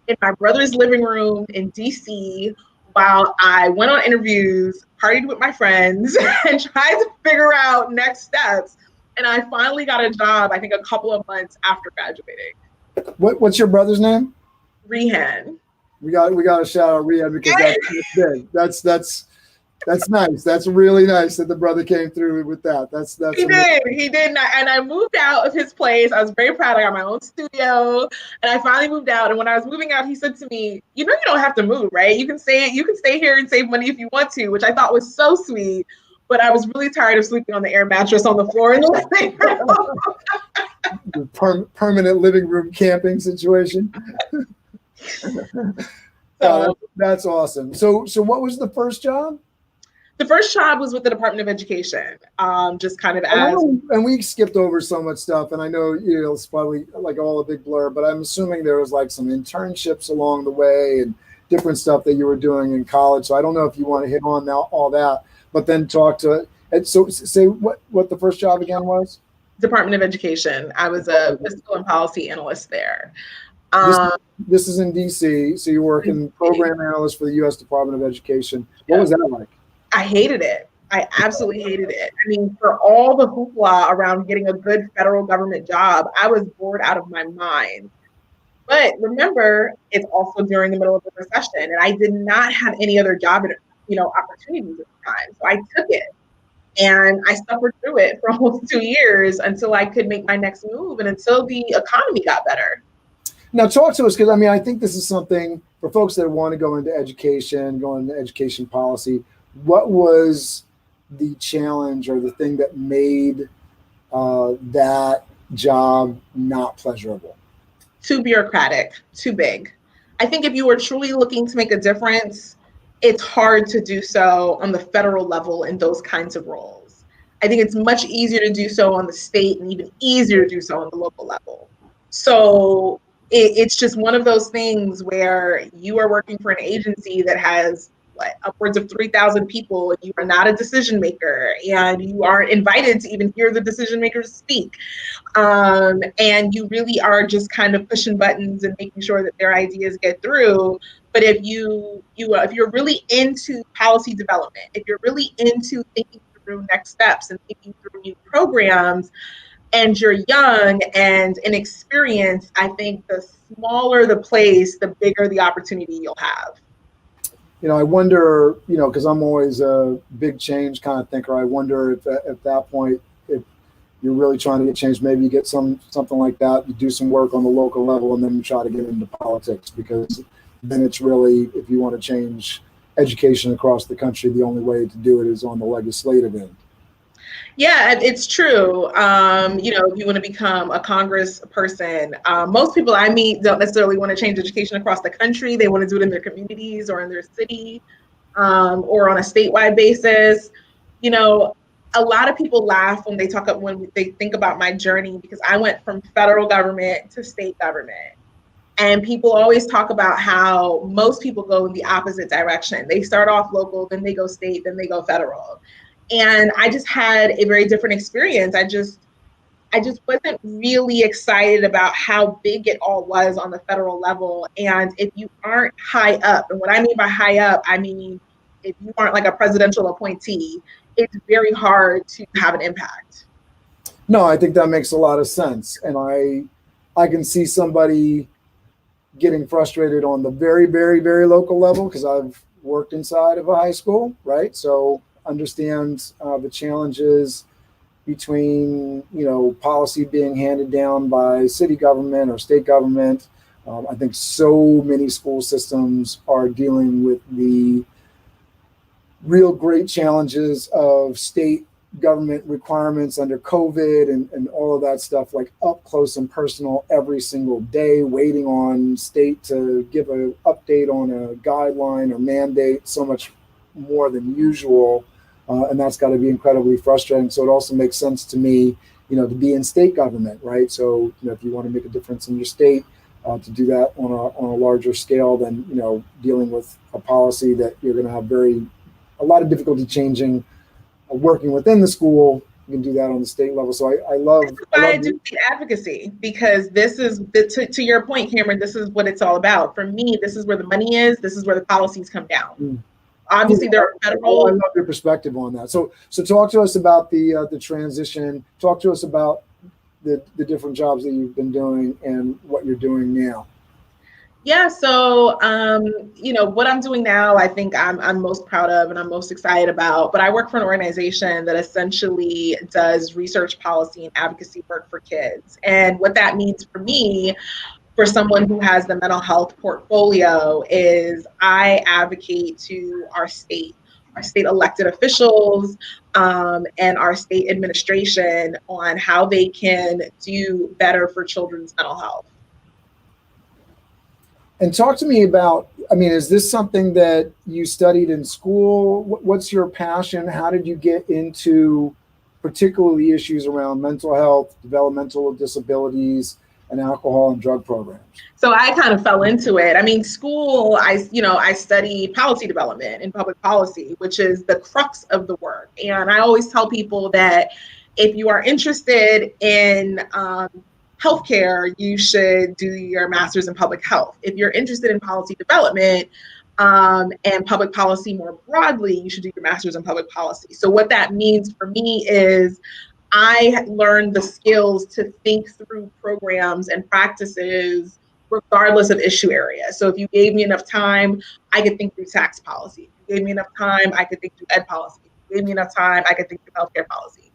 in my brother's living room in DC while I went on interviews, partied with my friends, and tried to figure out next steps. And I finally got a job, I think a couple of months after graduating. What's your brother's name? Rehan. We got to shout out Rehan because that's big. That's nice. That's really nice that the brother came through with that. That's He did. And I moved out of his place. I was very proud. I got my own studio, and I finally moved out. And when I was moving out, he said to me, "You know, you don't have to move, right? You can stay here and save money if you want to," which I thought was so sweet. But I was really tired of sleeping on the air mattress on the floor in the living room. Permanent living room camping situation. That's awesome. So what was the first job? The first job was with the Department of Education, just kind of and we skipped over so much stuff, and I know it's probably like all a big blur, but I'm assuming there was like some internships along the way and different stuff that you were doing in college. So I don't know if you want to hit on now all that, but then talk to. And so say what the first job again was? Department of Education. I was a fiscal and policy analyst there. This is in DC, so you're working program analyst for the U.S. Department of Education. What was that like? I hated it. I absolutely hated it. I mean, for all the hoopla around getting a good federal government job, I was bored out of my mind. But remember, it's also during the middle of the recession, and I did not have any other job, opportunities at the time. So I took it, and I suffered through it for almost 2 years until I could make my next move, and until the economy got better. Now, talk to us, because I think this is something for folks that want to go into education, go into education policy. What was the challenge or the thing that made that job not pleasurable? Too bureaucratic, too big. I think if you were truly looking to make a difference, it's hard to do so on the federal level in those kinds of roles. I think it's much easier to do so on the state and even easier to do so on the local level. So it's just one of those things where you are working for an agency that has upwards of 3,000 people, and you are not a decision maker, and you aren't invited to even hear the decision makers speak. And you really are just kind of pushing buttons and making sure that their ideas get through. But if you're really into policy development, if you're really into thinking through next steps and thinking through new programs, and you're young and inexperienced, I think the smaller the place, the bigger the opportunity you'll have. I wonder, because I'm always a big change kind of thinker. I wonder if at that point, if you're really trying to get change, maybe you get something like that, you do some work on the local level, and then you try to get into politics, because then it's really, if you want to change education across the country, the only way to do it is on the legislative end. Yeah, it's true. If you want to become a Congress person, most people I meet don't necessarily want to change education across the country. They want to do it in their communities or in their city, or on a statewide basis. A lot of people laugh when they think about my journey, because I went from federal government to state government. And people always talk about how most people go in the opposite direction. They start off local, then they go state, then they go federal. And I just had a very different experience. I just wasn't really excited about how big it all was on the federal level. And if you aren't high up, and what I mean by high up, I mean, if you aren't like a presidential appointee, it's very hard to have an impact. No, I think that makes a lot of sense. And I can see somebody getting frustrated on the very, very, very local level, because I've worked inside of a high school, right? So understand the challenges between, policy being handed down by city government or state government. I think so many school systems are dealing with the real great challenges of state government requirements under COVID and all of that stuff, like up close and personal every single day, waiting on state to give an update on a guideline or mandate so much more than usual. And that's got to be incredibly frustrating. So it also makes sense to me, to be in state government, right? So, if you want to make a difference in your state, to do that on a larger scale than, dealing with a policy that you're going to have a lot of difficulty changing, working within the school, You can do that on the state level. So I love. This is why I do state advocacy, because this is to your point, Cameron. This is what it's all about. For me, this is where the money is. This is where the policies come down. Obviously, there are federal. I love your perspective on that. So talk to us about the transition. Talk to us about the different jobs that you've been doing and what you're doing now. Yeah, so what I'm doing now, I think I'm most proud of and I'm most excited about. But I work for an organization that essentially does research, policy, and advocacy work for kids. And what that means for me, for someone who has the mental health portfolio, is I advocate to our state elected officials, and our state administration on how they can do better for children's mental health. And talk to me about, is this something that you studied in school? What's your passion? How did you get into particularly issues around mental health, developmental disabilities, and alcohol and drug programs? So I kind of fell into it. School, I studied policy development and public policy, which is the crux of the work. And I always tell people that if you are interested in healthcare, you should do your master's in public health. If you're interested in policy development and public policy more broadly, you should do your master's in public policy. So what that means for me is I learned the skills to think through programs and practices regardless of issue area. So if you gave me enough time, I could think through tax policy. If you gave me enough time, I could think through ed policy. If you gave me enough time, I could think through healthcare policy.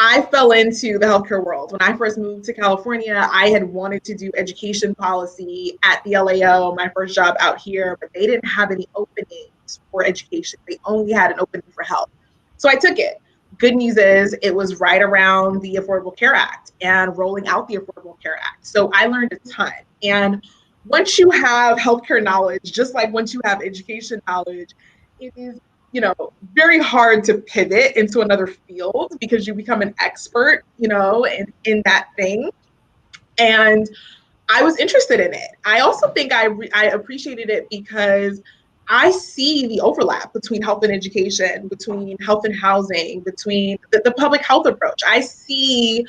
I fell into the healthcare world. When I first moved to California, I had wanted to do education policy at the LAO, my first job out here, but they didn't have any openings for education. They only had an opening for health. So I took it. Good news is it was right around the Affordable Care Act and rolling out the Affordable Care Act. So I learned a ton. And once you have healthcare knowledge, just like once you have education knowledge, it is very hard to pivot into another field because you become an expert, in that thing. And I was interested in it. I also think I appreciated it because I see the overlap between health and education, between health and housing, between the public health approach. I see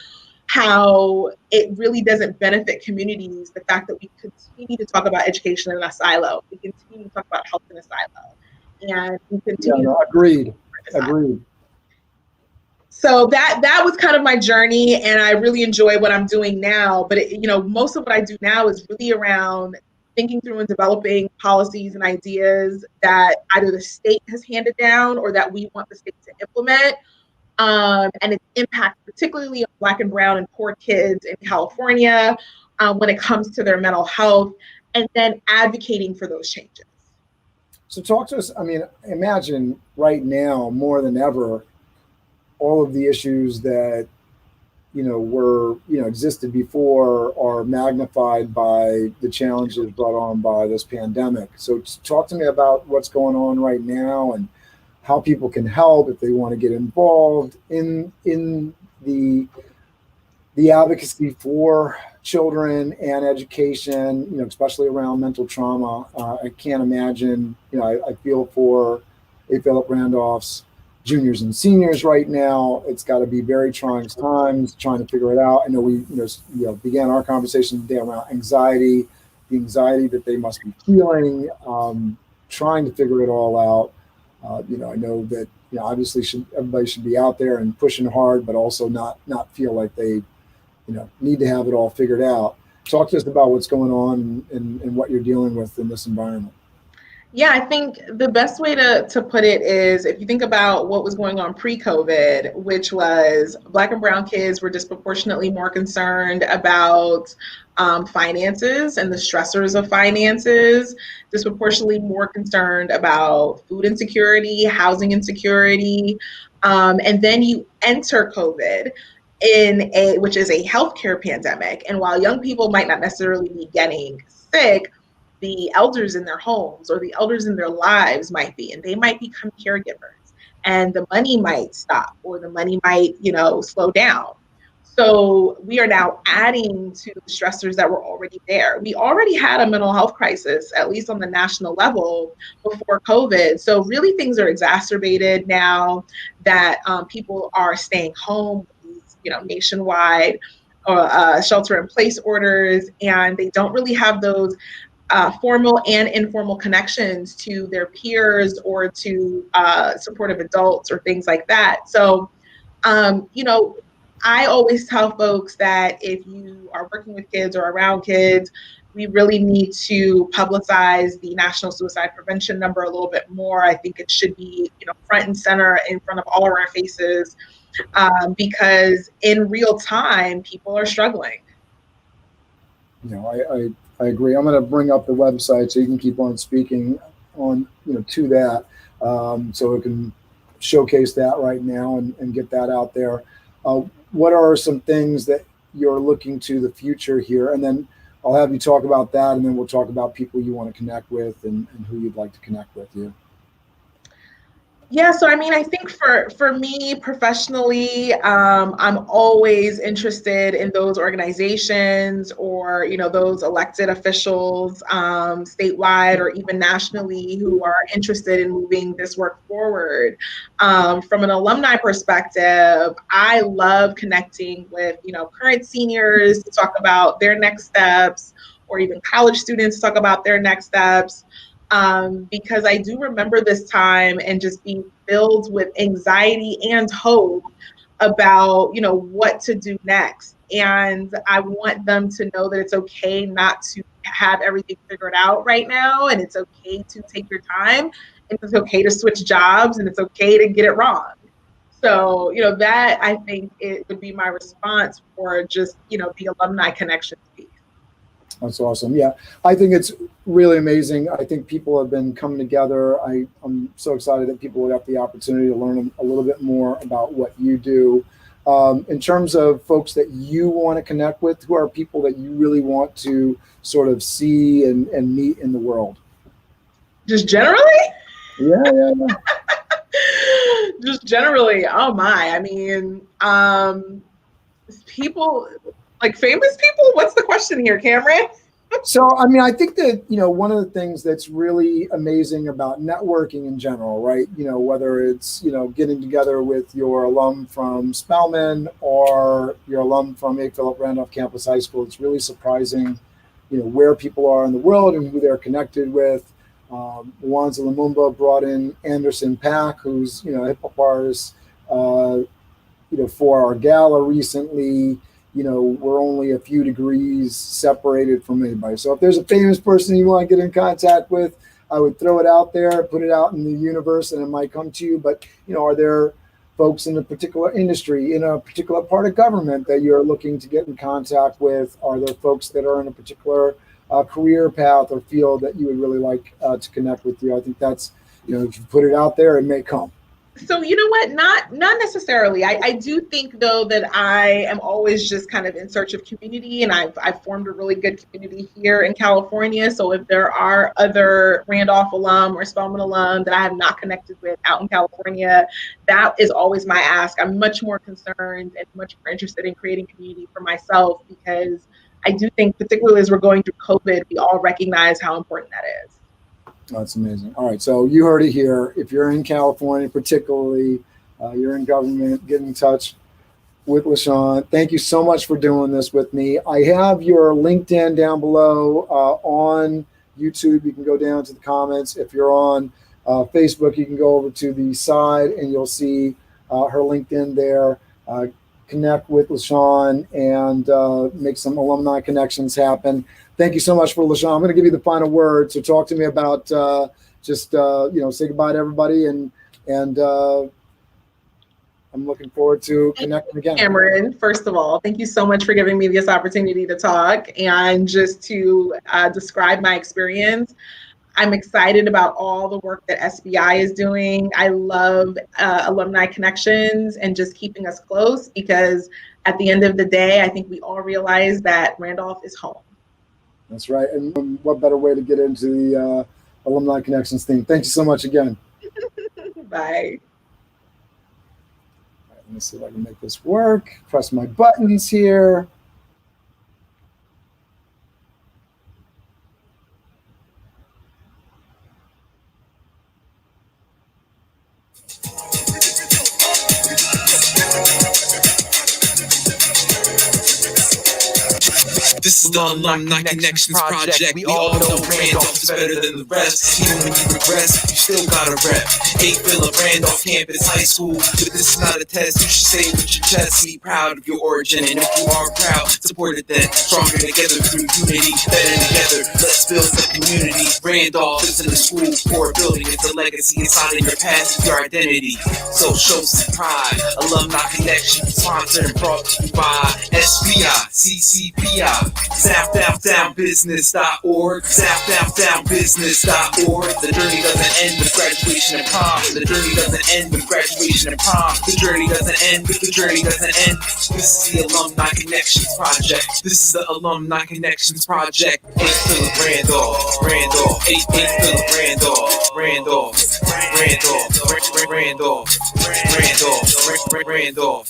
how it really doesn't benefit communities, the fact that we continue to talk about education in a silo, we continue to talk about health in a silo. And we continue. Agreed. So that was kind of my journey, and I really enjoy what I'm doing now. But most of what I do now is really around thinking through and developing policies and ideas that either the state has handed down or that we want the state to implement, and its impact, particularly on Black and brown and poor kids in California, when it comes to their mental health, and then advocating for those changes. So talk to us, imagine right now, more than ever, all of the issues that, existed before are magnified by the challenges brought on by this pandemic. So talk to me about what's going on right now and how people can help if they want to get involved in the advocacy for children and education, especially around mental trauma. I can't imagine, I feel for A. Philip Randolph's juniors and seniors right now. It's got to be very trying times trying to figure it out. I know we began our conversation today around anxiety, the anxiety that they must be feeling, trying to figure it all out. I know that obviously everybody should be out there and pushing hard, but also not feel like they need to have it all figured out. Talk to us about what's going on and what you're dealing with in this environment. Yeah, I think the best way to put it is if you think about what was going on pre-COVID, which was Black and brown kids were disproportionately more concerned about finances and the stressors of finances, disproportionately more concerned about food insecurity, housing insecurity, and then you enter COVID which is a healthcare pandemic. And while young people might not necessarily be getting sick, the elders in their homes or the elders in their lives might be, and they might become caregivers, and the money might stop or the money might, slow down. So we are now adding to the stressors that were already there. We already had a mental health crisis, at least on the national level, before COVID. So really things are exacerbated now that people are staying home, nationwide shelter in place orders, and they don't really have those formal and informal connections to their peers or to supportive adults or things like that. So, I always tell folks that if you are working with kids or around kids, we really need to publicize the national suicide prevention number a little bit more. I think it should be, front and center in front of all of our faces, because in real time, people are struggling. I agree. I'm going to bring up the website so you can keep on speaking on, to that, so we can showcase that right now and get that out there. What are some things that you're looking to the future here? And then I'll have you talk about that, and then we'll talk about people you want to connect with and who you'd like to connect with you. Yeah, so I think for me professionally, I'm always interested in those organizations or, those elected officials statewide or even nationally who are interested in moving this work forward. From an alumni perspective, I love connecting with, current seniors to talk about their next steps, or even college students to talk about their next steps. Because I do remember this time and just being filled with anxiety and hope about, what to do next. And I want them to know that it's okay not to have everything figured out right now. And it's okay to take your time. And it's okay to switch jobs, and it's okay to get it wrong. So, that I think it would be my response for just, the alumni connections piece. That's awesome. Yeah, I think it's really amazing. I think people have been coming together. I'm so excited that people have got the opportunity to learn a little bit more about what you do. In terms of folks that you want to connect with, who are people that you really want to sort of see and meet in the world? Just generally? Yeah. Just generally. Oh my. People, like famous people? What's the question here, Cameron? So, I think that, one of the things that's really amazing about networking in general, right? Whether it's, getting together with your alum from Spelman or your alum from A. Philip Randolph Campus High School, it's really surprising, where people are in the world and who they're connected with. Wanza Lumumba brought in Anderson Paak, who's, a hip hop artist, for our gala recently. We're only a few degrees separated from anybody. So if there's a famous person you want to get in contact with, I would throw it out there, put it out in the universe, and it might come to you. But, are there folks in a particular industry, in a particular part of government that you're looking to get in contact with? Are there folks that are in a particular career path or field that you would really like to connect with you? I think that's, if you put it out there, it may come. So you know what? Not necessarily. I do think though that I am always just kind of in search of community, and I've formed a really good community here in California. So if there are other Randolph alum or Spelman alum that I have not connected with out in California, that is always my ask. I'm much more concerned and much more interested in creating community for myself, because I do think, particularly as we're going through COVID, we all recognize how important that is. That's amazing. All right, so you heard it here. If you're in California, particularly, you're in government, get in touch with Lishaun. Thank you so much for doing this with me. I have your LinkedIn down below on YouTube. You can go down to the comments. If you're on Facebook, you can go over to the side and you'll see her LinkedIn there. Connect with Lishaun and make some alumni connections happen. Thank you so much for Lishaun. I'm going to give you the final word. So talk to me about say goodbye to everybody, and I'm looking forward to connecting again. Cameron, first of all, thank you so much for giving me this opportunity to talk and just to describe my experience. I'm excited about all the work that SBI is doing. I love alumni connections and just keeping us close, because at the end of the day, I think we all realize that Randolph is home. That's right. And what better way to get into the alumni connections thing? Thank you so much again. Bye. Let me see if I can make this work. Press my buttons here. This is the Alumni Connections Project. We all know Randolph is better than the rest. Even when you regress, you still gotta rep. Villa, Randolph Campus High School. But this is not a test, you should say it with your chest. Be proud of your origin, and if you are proud, support it then. Stronger together through unity, better together. Let's build the community. Randolph isn't a school or a building, it's a legacy. It's not in your past, it's your identity. So show some pride. Alumni Connection, sponsored and brought to you by SBI, CCPI. SouthDowntownBusiness.org, SouthDowntownBusiness.org. The journey doesn't end with graduation and prom. The journey doesn't end with graduation and prom. The journey doesn't end with the journey doesn't end. This is the Alumni Connections Project. This is the Alumni Connections Project. 8 Philip Randolph, Randolph, 8 Philip Randolph, Randolph, Randolph, Randolph, Randolph, Randolph.